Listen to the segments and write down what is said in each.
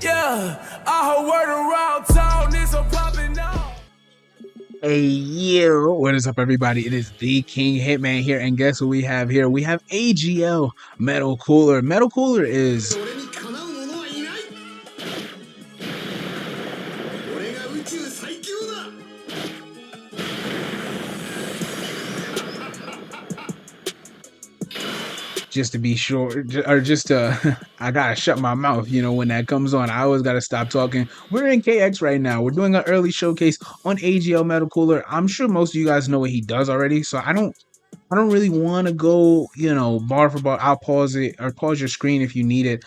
Yeah, I heard word around town, it's a popping off. Hey, yo, what is up, everybody? It is the King Hitman here, and guess what we have here? We have AGL Metal Cooler. Metal Cooler is just to be sure, or just I gotta shut my mouth, when that comes on. I always gotta stop talking. We're in KX right now. We're doing an early showcase on AGL Metal Cooler. I'm sure most of you guys know what he does already, so I don't really want to go, bar for bar. I'll pause it or pause your screen if you need it.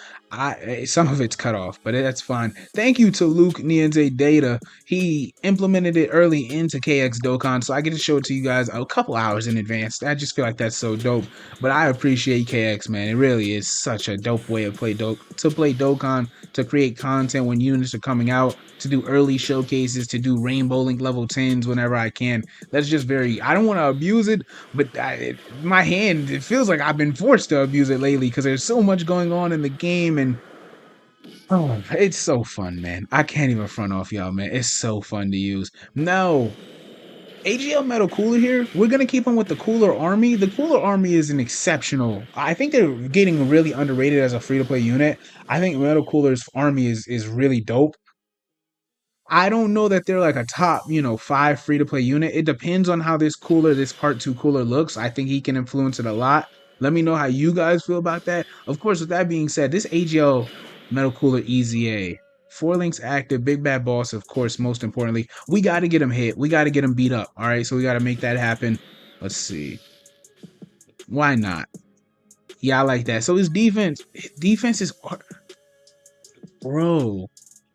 Some of it's cut off, but that's fine. Thank you to Luke Nienze Data. He implemented it early into KX Dokkan, so I get to show it to you guys a couple hours in advance. I just feel like that's so dope. But I appreciate KX, man. It really is such a dope way to play Dokkan, to create content when units are coming out, to do early showcases, to do Rainbow Link level 10s whenever I can. That's just very. I don't want to abuse it, but my hand, it feels like I've been forced to abuse it lately because there's so much going on in the game, and oh, it's so fun, man. I can't even front off y'all, man. It's so fun to use. No, AGL Metal Cooler here, we're going to keep on with the Cooler Army. The Cooler Army is an exceptional. I think they're getting really underrated as a free-to-play unit. I think Metal Cooler's Army is really dope. I don't know that they're like a top, 5 free to play unit. It depends on how this part 2 cooler looks. I think he can influence it a lot. Let me know how you guys feel about that. Of course, with that being said, this AGL Metal Cooler EZA, 4 links active, big bad boss, of course, most importantly. We got to get him hit. We got to get him beat up. All right, so we got to make that happen. Let's see. Why not? Yeah, I like that. So his defense is, bro.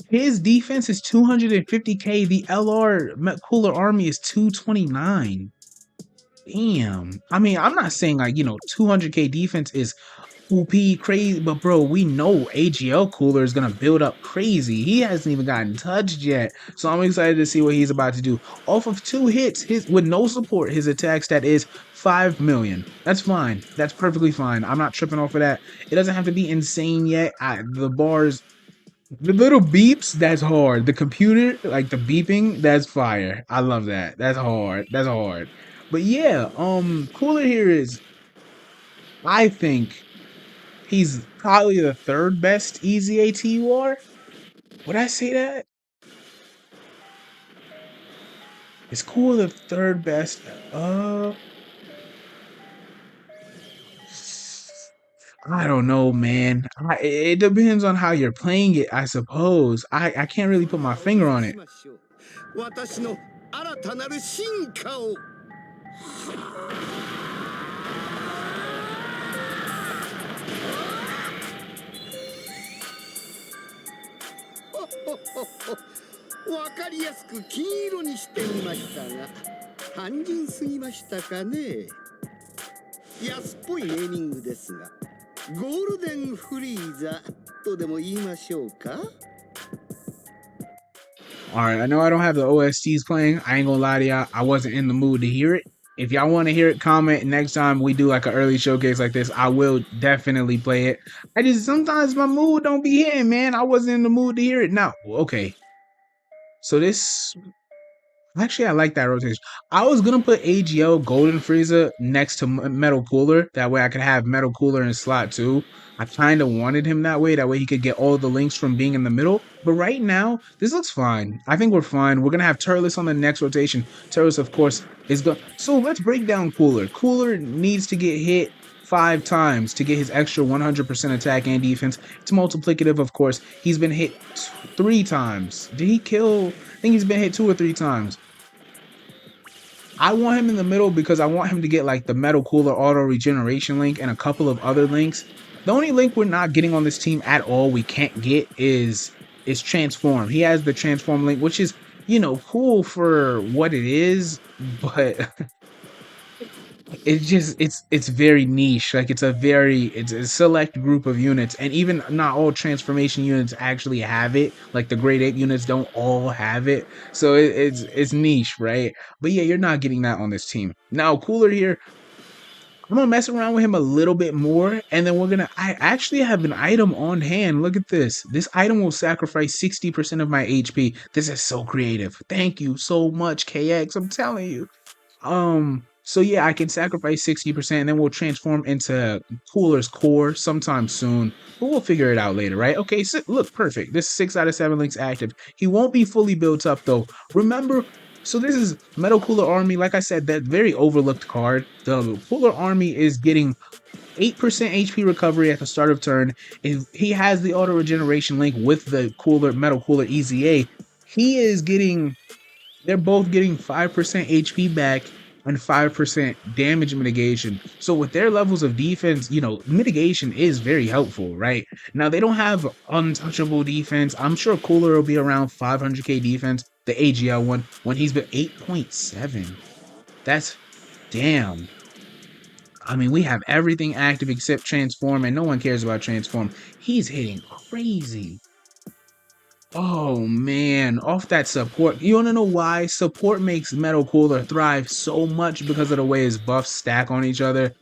His defense is 250k. The LR Cooler Army is 229. Damn. I mean, I'm not saying like, 200k defense is OP crazy, but bro, we know AGL Cooler is gonna build up crazy. He hasn't even gotten touched yet. So I'm excited to see what he's about to do. Off of 2 hits, his with no support, his attack stat is 5 million. That's fine. That's perfectly fine. I'm not tripping off of that. It doesn't have to be insane yet. The little beeps, that's hard. The computer, like the beeping, that's fire. I love that. That's hard. That's hard. But yeah, Cooler here is, I think he's probably the 3rd best easy ATUR. Would I say that? Is Cooler the 3rd best? I don't know, man. It depends on how you're playing it, I suppose. I can't really put my finger on it. 私の新たなる進化を。わかりやすく金色にしてみましたが、肝心すぎましたかね。安っぽいネーミングですが、ゴールデンフリーザとでも言いましょうか。Alright, I know I don't have the OSTs playing. I ain't gonna lie to y'all. I wasn't in the mood to hear it. If y'all want to hear it, comment. Next time we do like an early showcase like this, I will definitely play it. Sometimes my mood don't be hitting, man. I wasn't in the mood to hear it. Now, okay. So this, actually, I like that rotation. I was gonna put AGL Golden Frieza next to Metal Cooler. That way I could have Metal Cooler in slot 2. I kind of wanted him that way. That way he could get all the links from being in the middle. But right now, this looks fine. I think we're fine. We're gonna have Turles on the next rotation. Turles, of course, is good. So let's break down Cooler. Cooler needs to get hit 5 times to get his extra 100% attack and defense. It's multiplicative, of course. He's been hit 3 times. Did he kill? I think he's been hit 2 or 3 times. I want him in the middle because I want him to get like the Metal Cooler auto regeneration link and a couple of other links. The only link we're not getting on this team at all, we can't get, is transform. He has the transform link, which is, cool for what it is, but it's very niche. Like it's a select group of units, and even not all transformation units actually have it. Like the grade 8 units don't all have it, so it's niche, right? But yeah, you're not getting that on this team. Now Cooler here, I'm gonna mess around with him a little bit more, and then I actually have an item on hand. Look at this. This item will sacrifice 60% of my HP. This is so creative. Thank you so much, KX. I'm telling you. So yeah, I can sacrifice 60% and then we'll transform into Cooler's core sometime soon. But we'll figure it out later, right? Okay, so look, perfect. This 6 out of 7 links active. He won't be fully built up though. Remember, so this is Metal Cooler Army. Like I said, that very overlooked card. The Cooler Army is getting 8% HP recovery at the start of turn. If he has the auto regeneration link with the Cooler Metal Cooler EZA, he is getting they're both getting 5% HP back and 5% damage mitigation. So with their levels of defense, mitigation is very helpful, right? Now they don't have untouchable defense. I'm sure Cooler will be around 500k defense. The AGL one when he's been 8.7. That's damn. I mean, we have everything active except transform, and no one cares about transform. He's hitting crazy. Oh man, off that support. You wanna know why? Support makes Metal Cooler thrive so much because of the way his buffs stack on each other.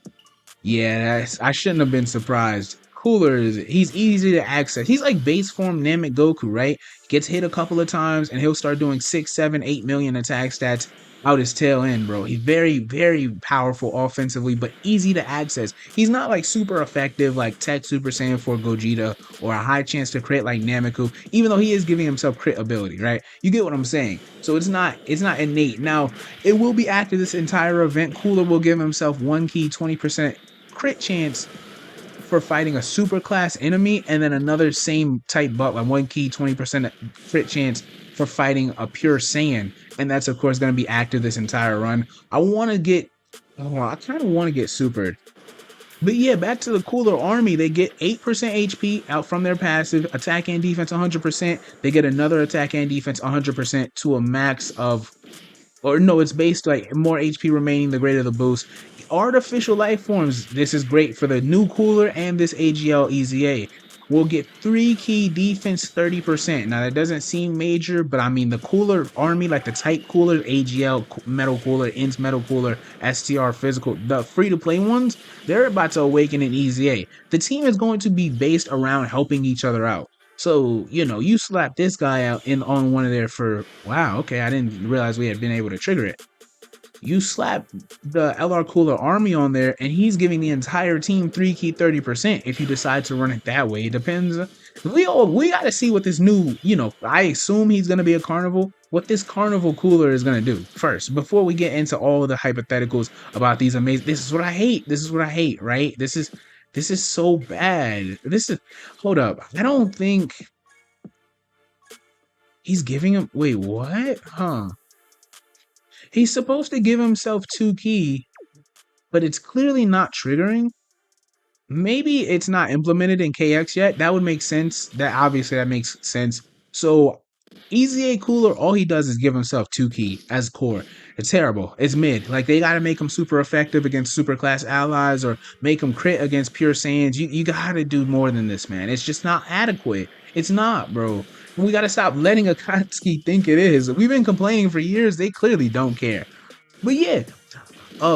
Yeah, I shouldn't have been surprised. He's easy to access. He's like base form Namek Goku, right? Gets hit a couple of times and he'll start doing 6, 7, 8 million attack stats out his tail end, bro. He's very, very powerful offensively, but easy to access. He's not like super effective like Tech Super Saiyan 4 Gogeta or a high chance to crit like Nameku, even though he is giving himself crit ability, right? You get what I'm saying. So it's not innate. Now, it will be after this entire event. Cooler will give himself 1 key 20% crit chance for fighting a super class enemy, and then another same type buff, like 1 key 20% crit chance for fighting a pure Saiyan, and that's of course going to be active this entire run. I kind of want to get supered. But yeah, back to the Cooler Army. They get 8% HP out from their passive, attack and defense 100%. They get another attack and defense 100% to a max of, or no, it's based like more HP remaining the greater the boost. Artificial life forms. This is great for the new Cooler and this AGL EZA. We'll get 3 key defense 30%. Now that doesn't seem major, but I mean the Cooler Army, like the type Cooler, AGL, Metal Cooler, INS Metal Cooler, STR Physical, the free-to-play ones, they're about to awaken in EZA. The team is going to be based around helping each other out. So, you slap this guy out on one of their wow, okay, I didn't realize we had been able to trigger it. You slap the LR Cooler Army on there, and he's giving the entire team 3 key 30% if you decide to run it that way. It depends. We gotta see what this new, I assume he's gonna be a carnival. What this carnival Cooler is gonna do first, before we get into all of the hypotheticals about these amazing. This is what I hate. This is what I hate, right? This is so bad. Hold up. I don't think he's giving him. Wait, what? Huh? He's supposed to give himself 2 key, but it's clearly not triggering. Maybe it's not implemented in KX yet. That would make sense. That makes sense. So EZA Cooler, all he does is give himself 2 key as core. It's terrible. It's mid. Like they gotta make him super effective against super class allies or make him crit against pure Saiyans. You gotta do more than this, man. It's just not adequate. It's not, bro. We gotta stop letting Akatsuki think it is. We've been complaining for years. They clearly don't care. But yeah,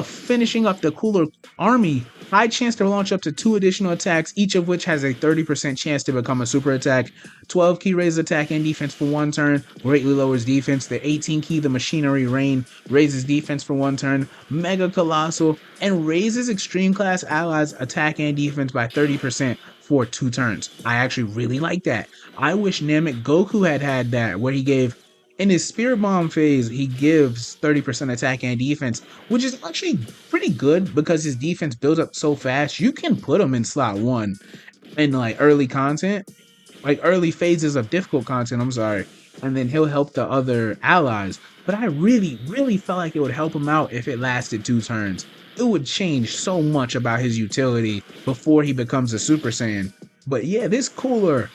finishing up the Cooler Army, high chance to launch up to 2 additional attacks, each of which has a 30% chance to become a super attack. 12 key raises attack and defense for 1 turn, greatly lowers defense. The 18 key, the Machinery Rain, raises defense for 1 turn. Mega Colossal, and raises extreme class allies attack and defense by 30% for 2 turns. I actually really like that. I wish Namek Goku had that, where he gave, in his Spirit Bomb phase, he gives 30% attack and defense, which is actually pretty good because his defense builds up so fast. You can put him in slot 1 in like early content, like early phases of difficult content, I'm sorry, and then he'll help the other allies. But I really, really felt like it would help him out if it lasted 2 turns. It would change so much about his utility before he becomes a Super Saiyan. But yeah, this Cooler,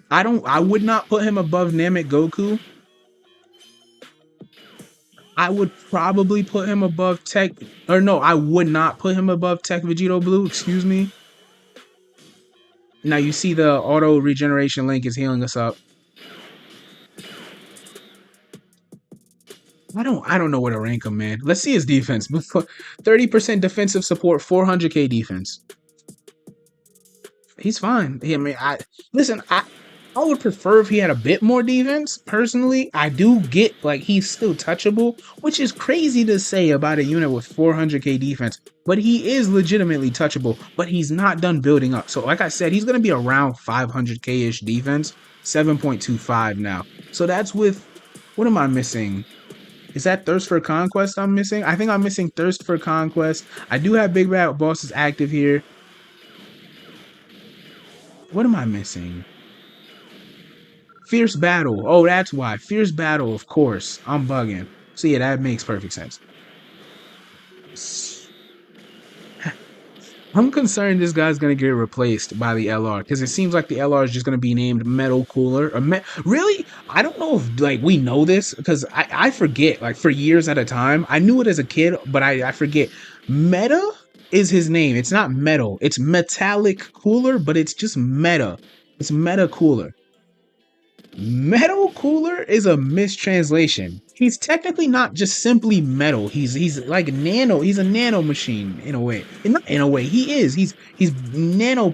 I would not put him above Namek Goku. I would probably put him above Tech, or no, I would not put him above Tech Vegito Blue, excuse me. Now you see the auto regeneration link is healing us up. I don't know where to rank him, man. Let's see his defense. 30% defensive support, 400k defense. He's fine. I mean, listen. I would prefer if he had a bit more defense. Personally, I do get like he's still touchable, which is crazy to say about a unit with 400k defense. But he is legitimately touchable. But he's not done building up. So, like I said, he's gonna be around 500k ish defense, 7.25 now. So that's with what am I missing? Is that Thirst for Conquest I'm missing? I think I'm missing Thirst for Conquest. I do have Big Bad Bosses active here. What am I missing? Fierce Battle. Oh, that's why. Fierce Battle, of course. I'm bugging. So yeah, that makes perfect sense. I'm concerned this guy's gonna get replaced by the LR because it seems like the LR is just gonna be named Metal Cooler. Really? I don't know if like we know this because I forget. Like for years at a time, I knew it as a kid, but I forget. Meta is his name. It's not Metal. It's Metallic Cooler, but it's just Meta. It's Meta Cooler. Metal Cooler is a mistranslation. He's technically not just simply metal. He's like nano. He's a nano machine in a way. Not in a way. He is. He's nano.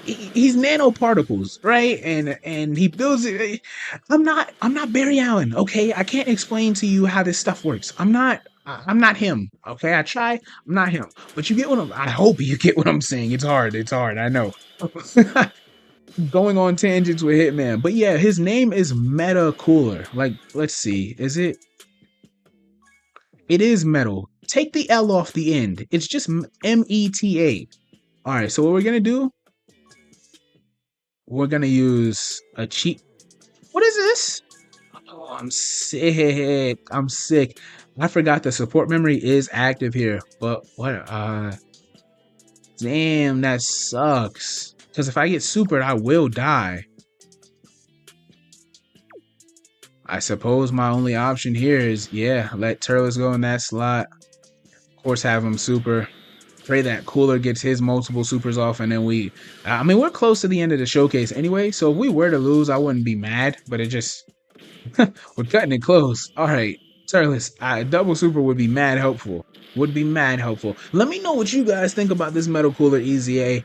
He's nanoparticles, right? And he builds it. I'm not Barry Allen. Okay, I can't explain to you how this stuff works. I'm not him. Okay, I try. I'm not him. But you get what I hope you get what I'm saying. It's hard. It's hard. I know. Going on tangents with Hitman. But yeah, his name is Meta Cooler. Like, let's see. Is it? It is metal. Take the L off the end. It's just META. All right, so what we're going to do, we're going to use a cheat. What is this? Oh, I'm sick. I'm sick. I forgot the support memory is active here. But what? Damn, that sucks. Because if I get supered, I will die. I suppose my only option here is, yeah, let Turles go in that slot. Of course, have him super. Pray that Cooler gets his multiple supers off, and then we're close to the end of the showcase anyway, so if we were to lose, I wouldn't be mad, but it just, we're cutting it close. All right, Turles, double super would be mad helpful. Would be mad helpful. Let me know what you guys think about this Metal Cooler EZA.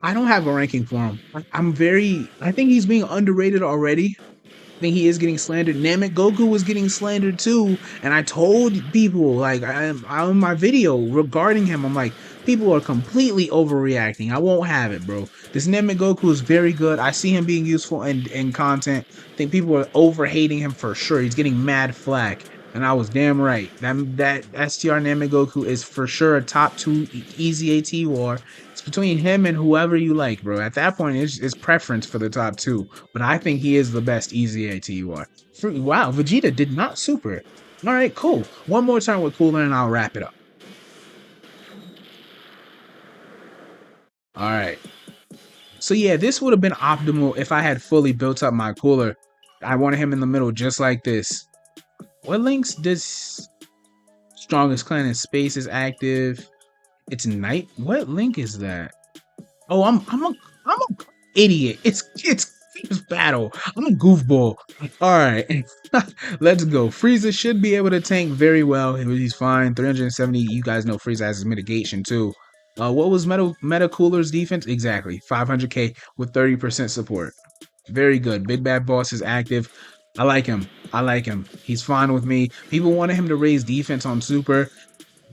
I don't have a ranking for him. I think he's being underrated already. I think he is getting slandered. Namek Goku was getting slandered too. And I told people, like, on my video regarding him, I'm like, people are completely overreacting. I won't have it, bro. This Namek Goku is very good. I see him being useful in content. I think people are over-hating him for sure. He's getting mad flack. And I was damn right. That STR Namek Goku is for sure a top 2 EZA war. It's between him and whoever you like, bro. At that point, it's preference for the top 2. But I think he is the best EZA war. Wow, Vegeta did not super. All right, cool. One more turn with Cooler and I'll wrap it up. All right. So yeah, this would have been optimal if I had fully built up my Cooler. I wanted him in the middle just like this. What links does Strongest Clan in Space is active? It's night. What link is that? Oh, I'm a idiot. It's Fierce Battle. I'm a goofball. All right, let's go. Frieza should be able to tank very well. He's fine. 370. You guys know Frieza has his mitigation too. What was Meta Cooler's defense? Exactly 500k with 30% support. Very good. Big Bad Boss is active. I like him. He's fine with me. People wanted him to raise defense on Super.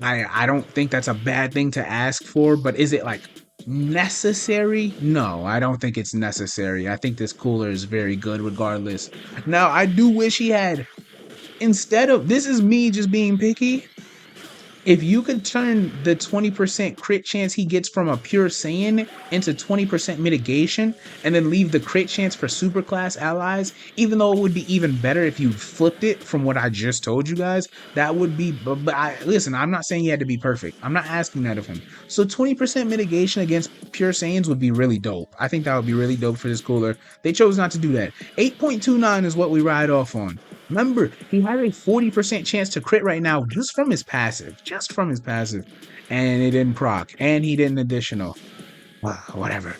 I don't think that's a bad thing to ask for, but is it like necessary? No, I don't think it's necessary. I think this Cooler is very good regardless. Now, I do wish he had, instead of, this is me just being picky, if you could turn the 20% crit chance he gets from a pure Saiyan into 20% mitigation and then leave the crit chance for superclass allies, even though it would be even better if you flipped it from what I just told you guys, that would be, listen, I'm not saying he had to be perfect. I'm not asking that of him. So 20% mitigation against pure Saiyans would be really dope. I think that would be really dope for this Cooler. They chose not to do that. 8.29 is what we ride off on. Remember, he had a 40% chance to crit right now just from his passive. And it didn't proc. And he didn't additional. Whatever.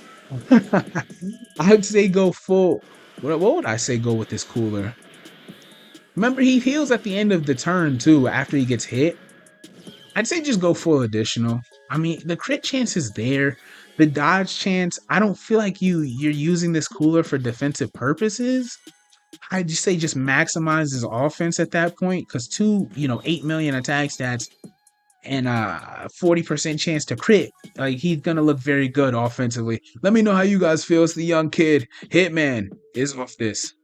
I'd say go full. What would I say go with this cooler? Remember, he heals at the end of the turn too, after he gets hit. I'd say just go full additional. I mean, the crit chance is there. The dodge chance, I don't feel like you're using this cooler for defensive purposes. I'd just say just maximize his offense at that point, because 8 million attack stats and 40% chance to crit. Like, he's gonna look very good offensively. Let me know how you guys feel. It's the young kid. Hitman is off this.